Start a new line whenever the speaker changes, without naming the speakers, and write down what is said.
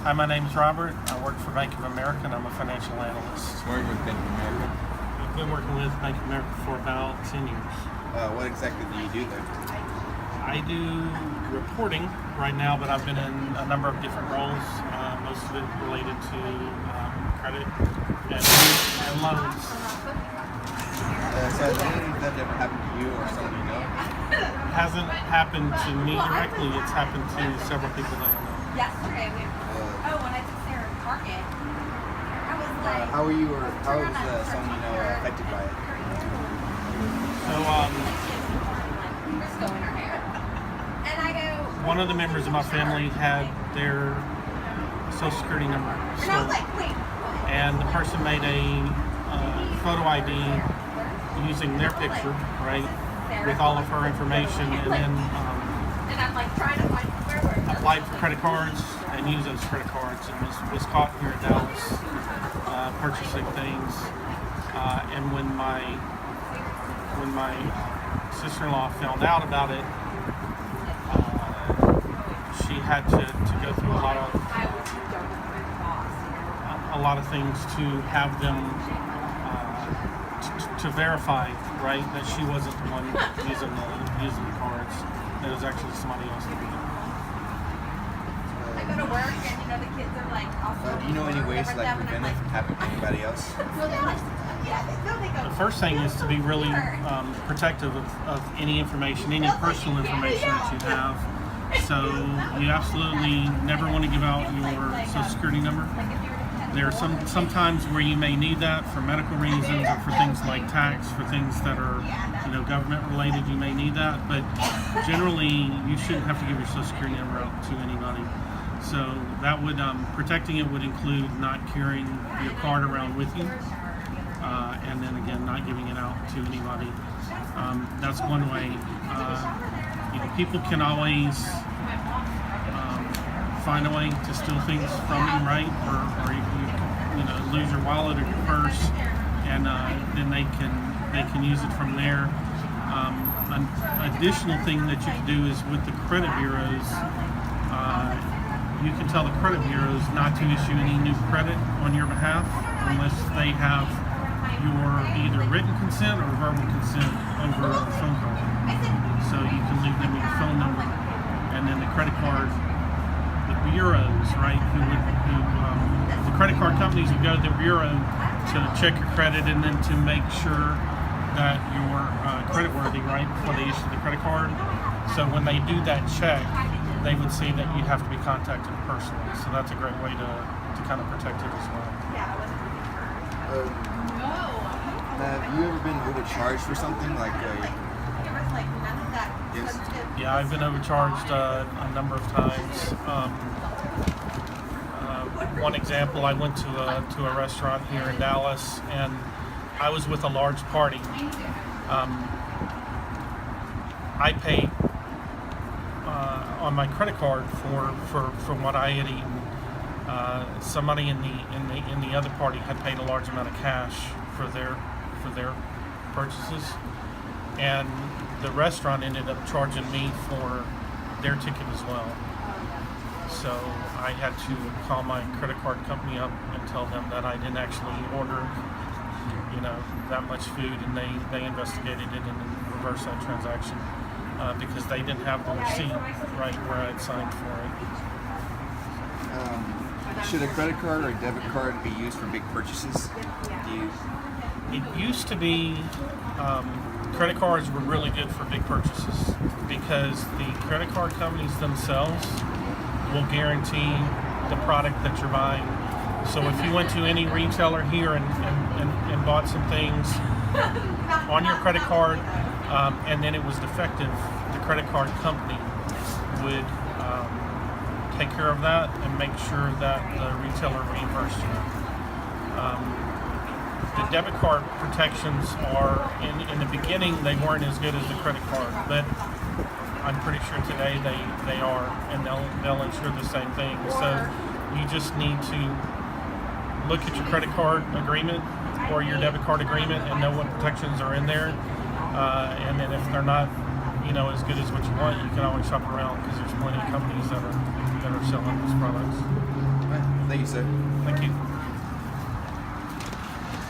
Hi, my name is Robert. I work for Bank of America and I'm a financial analyst.
Working with Bank of America.
I've been working with Bank of America for about 10 years.
What exactly do you do there?
I do reporting right now, but I've been in a number of different roles, most of it related to credit and loans.
So has anything that ever happened to you or someone you know?
It hasn't happened to me directly, it's happened to several people that I know.
Yesterday, when I took Sarah to Target, I was like,
how was someone you know affected by it?
So,
Crisco in her hair. And I go,
one of the members of my family had their social security number
and I was
stolen.
like, wait, what?
And the person made a photo ID using their picture, right, with all of her information, and then
And I'm like trying to find where we're
applied for credit cards and used those credit cards, and was caught here in Dallas purchasing things. And when my sister-in-law found out about it, she had to go through a lot of things to have them to verify, right, that she wasn't the one using the cards. It was actually somebody else that did it.
I go to work and the kids are like,
Do you know any ways to prevent it from happening to anybody else?
The first thing is to be really protective of any information, any personal information that you have. So you absolutely never want to give out your social security number. There are sometimes where you may need that for medical reasons or for things like tax, for things that are government related. You may need that, but generally you shouldn't have to give your social security number out to anybody. So that would protecting it would include not carrying your card around with you, and then again not giving it out to anybody. That's one way. People can always find a way to steal things from you, right? Or you lose your wallet or your purse, and then they can use it from there. An additional thing that you can do is with the credit bureaus, you can tell the credit bureaus not to issue any new credit on your behalf unless they have your either written consent or verbal consent over a phone call. So you can leave them your phone number, and then the credit card, the bureaus, right? The credit card companies would go to the bureau to check your credit and then to make sure that you're creditworthy, right, before they issue the credit card. So when they do that check, they would see that you have to be contacted personally. So that's a great way to kind of protect it as well.
Have you ever been overcharged for something like? Yes.
Yeah, I've been overcharged a number of times. One example, I went to a restaurant here in Dallas, and I was with a large party. I paid on my credit card for what I had eaten. Somebody in the other party had paid a large amount of cash for their purchases, and the restaurant ended up charging me for their ticket as well. So I had to call my credit card company up and tell them that I didn't actually order, that much food, and they investigated it and reversed that transaction because they didn't have the receipt right where I'd signed for it.
Should a credit card or a debit card be used for big purchases?
It used to be credit cards were really good for big purchases because the credit card companies themselves will guarantee the product that you're buying. So if you went to any retailer here and bought some things on your credit card and then it was defective, the credit card company would take care of that and make sure that the retailer reimbursed you. The debit card protections are, in the beginning, they weren't as good as the credit card, but I'm pretty sure today they are, and they'll ensure the same thing. So you just need to look at your credit card agreement or your debit card agreement and know what protections are in there. And then if they're not, as good as what you want, you can always shop around because there's plenty of companies that are selling these products.
Thank you, sir.
Thank you.